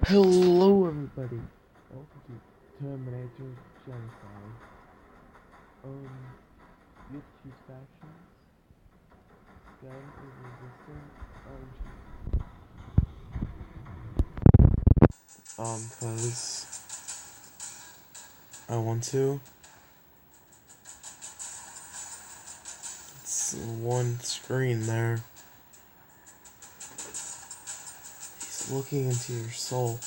Hello, everybody. Welcome to Terminator Genocide. You have to choose factions, gun is resistant, cause I want to. It's one screen there. He's looking into your soul.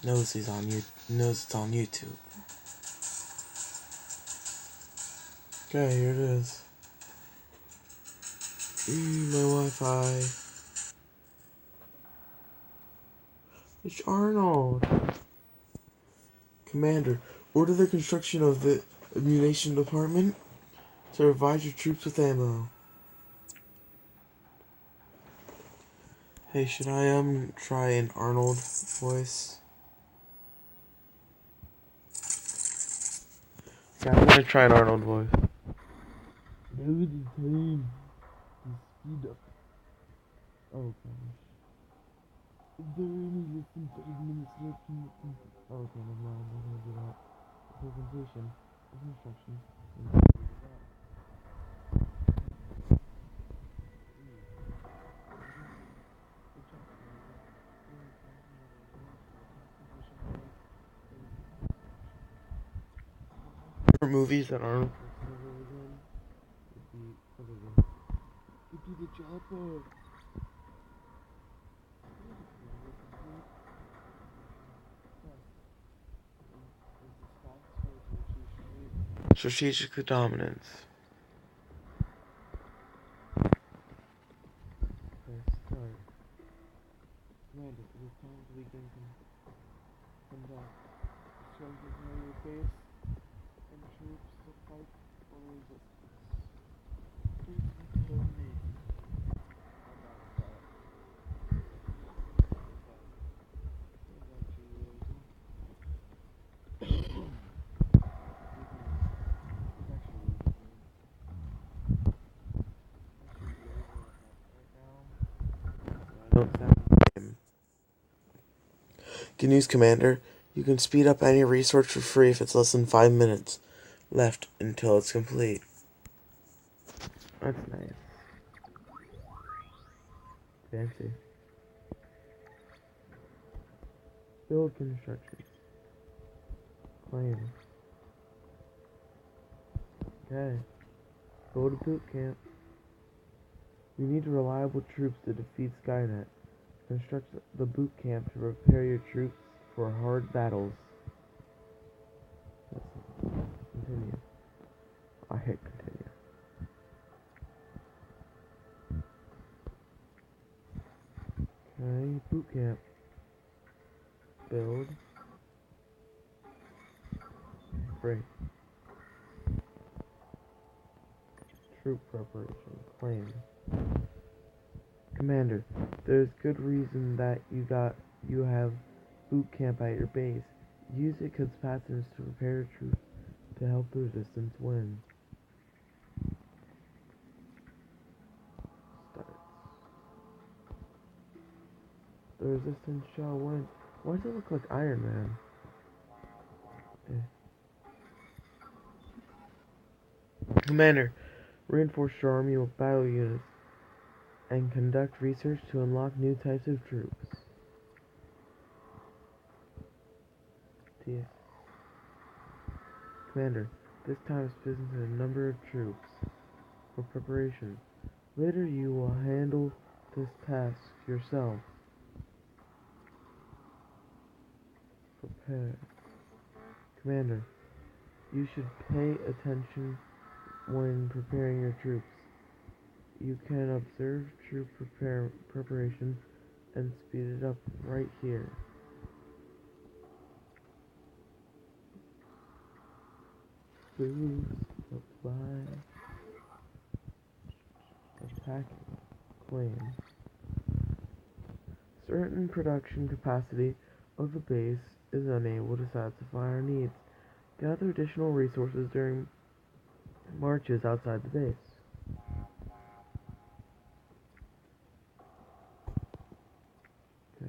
Knows knows it's on YouTube. Okay, here it is. My Wi-Fi. It's Arnold. Commander, order the construction of the ammunition department to provide your troops with ammo. Hey, should I try an Arnold voice? Yeah, I'm gonna try an Arnold voice. David is time to speed up. Oh gosh. Is there any listen to administration? Oh, okay, never mind. I'm gonna do that. Presentation of instructions. Movies that aren't would be probably get to the chopper. Strategic dominance. Okay, start. Commander, it is time to begin conduct. Strengthen your base and troops to fight for resistance. Please tell me. Good news, Commander. You can speed up any research for free if it's less than 5 minutes left until it's complete. That's nice. Fancy. Build construction. Claim. Okay. Go to boot camp. You need reliable troops to defeat Skynet. Construct the boot camp to prepare your troops for hard battles. Continue. I hit continue. Okay, boot camp. Build. Break. Troop preparation. Claim. Commander, there's good reason that you have boot camp at your base. Use it capacitors to prepare your troops to help the resistance win. Start. The resistance shall win. Why does it look like Iron Man? Commander, reinforce your army with battle units and conduct research to unlock new types of troops. TS. Commander, this time split into a number of troops for preparation. Later you will handle this task yourself. Prepare. Commander, you should pay attention when preparing your troops. You can observe troop preparation and speed it up right here. Boost, apply, attack, claim. Certain production capacity of the base is unable to satisfy our needs. Gather additional resources during marches outside the base.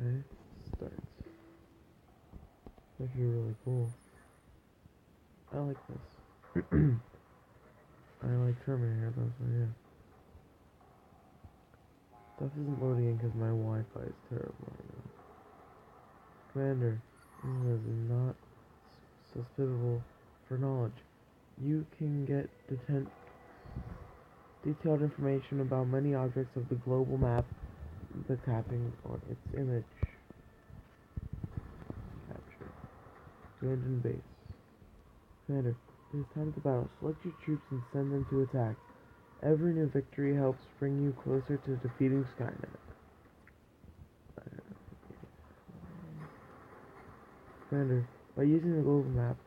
Okay, start. It's actually really cool. I like this. I like Terminator though, so yeah. Stuff isn't loading in because my Wi-Fi is terrible right now. Commander, this is not suitable for knowledge. You can get detailed information about many objects of the global map by tapping on its image. Capture. Abandoned base. Commander, it is time to battle. Select your troops and send them to attack. Every new victory helps bring you closer to defeating Skynet. Commander, by using the global map,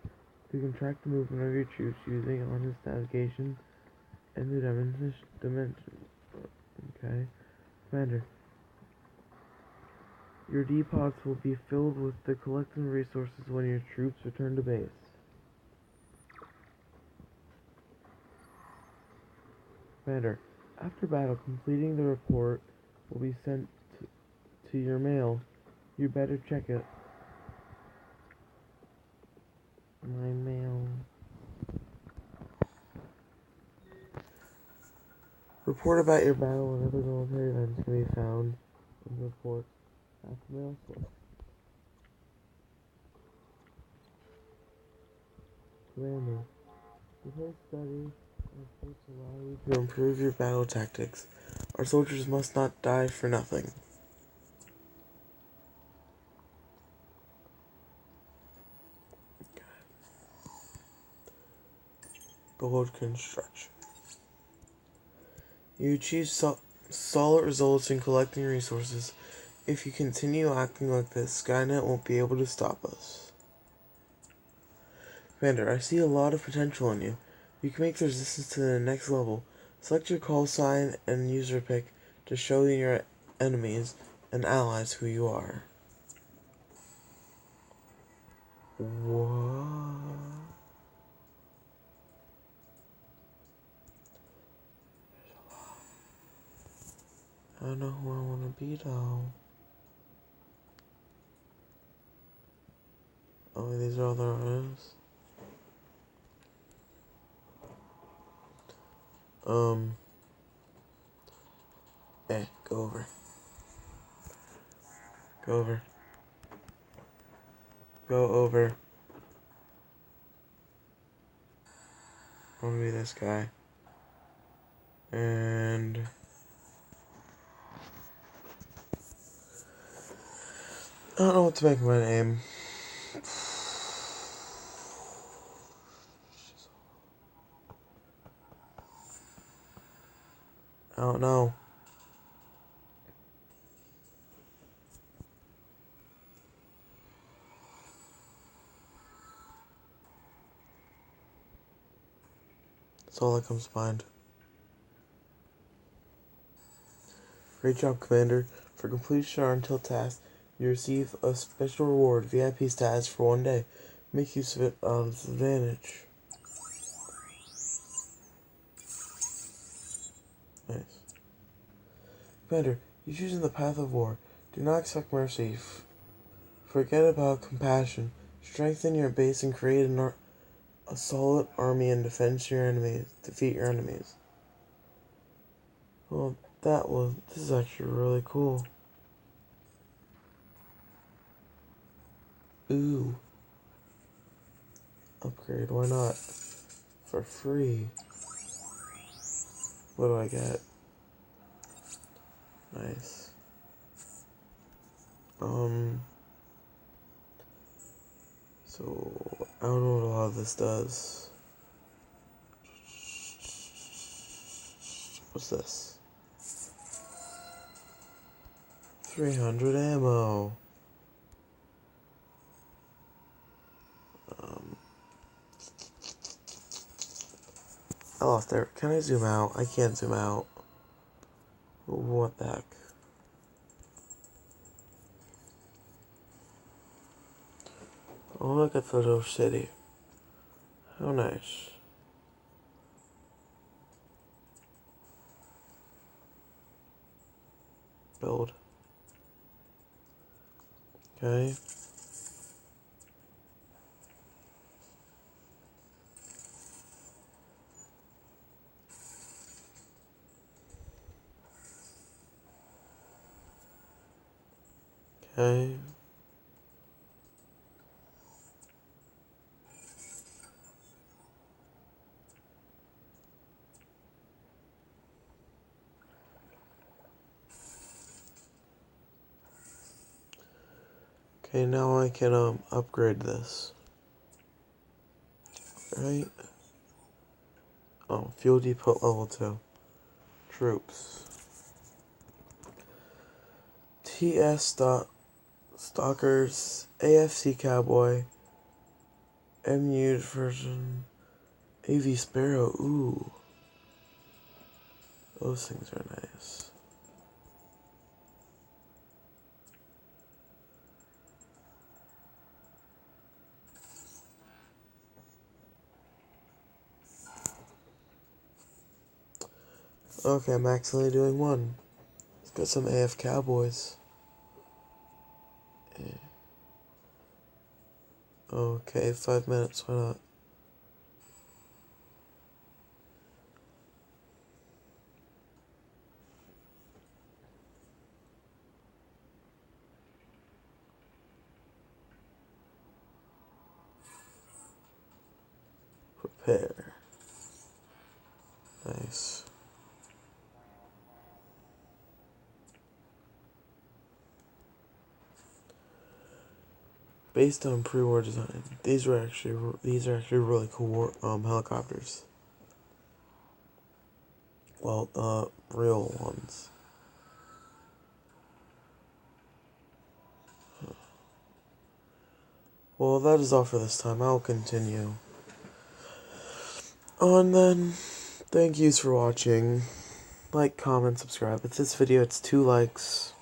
you can track the movement of your troops using honest navigation and the dimension. Okay. Commander, your depots will be filled with the collected resources when your troops return to base. Commander, after battle, completing the report will be sent to your mail. You better check it. My mail. Report about your battle and other military events can be found in the report at the mail slip. Commander, prepare study reports allow you to improve your battle tactics. Our soldiers must not die for nothing. Bold construction. You achieve solid results in collecting resources. If you continue acting like this, Skynet won't be able to stop us. Commander, I see a lot of potential in you. You can make the resistance to the next level. Select your call sign and user pick to show your enemies and allies who you are. What? I don't know who I want to be though. Oh, these are all there is. Go over. Go over. Go over. I want to be this guy. And I don't know what to make my name. I don't know. That's all that comes to mind. Great job, Commander. For completion or until task, you receive a special reward, VIP status for 1 day. Make use of it on its advantage. Nice. Commander, you're choosing the path of war. Do not expect mercy. Forget about compassion. Strengthen your base and create a solid army and defeat your enemies. Well, this is actually really cool. Ooh. Upgrade, why not? For free. What do I get? Nice. So, I don't know what a lot of this does. What's this? 300 ammo. I lost there. Can I zoom out? I can't zoom out. What the heck? Oh, look at the little city. How nice. Build. Okay. Okay. Okay, now I can upgrade this. Right? Oh, fuel depot level 2. Troops. Stalkers, AFC Cowboy, MU version, AV Sparrow. Ooh, those things are nice. Okay, I'm actually doing one. Let's get some AF Cowboys. Okay, 5 minutes, why not? Prepare. Nice. Based on pre-war design, these are actually really cool helicopters. Well, real ones. Well, that is all for this time. I'll continue on then. Thank yous for watching. Like, comment, subscribe. It's this video. It's 2 likes.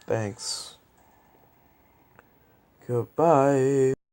Thanks. Goodbye.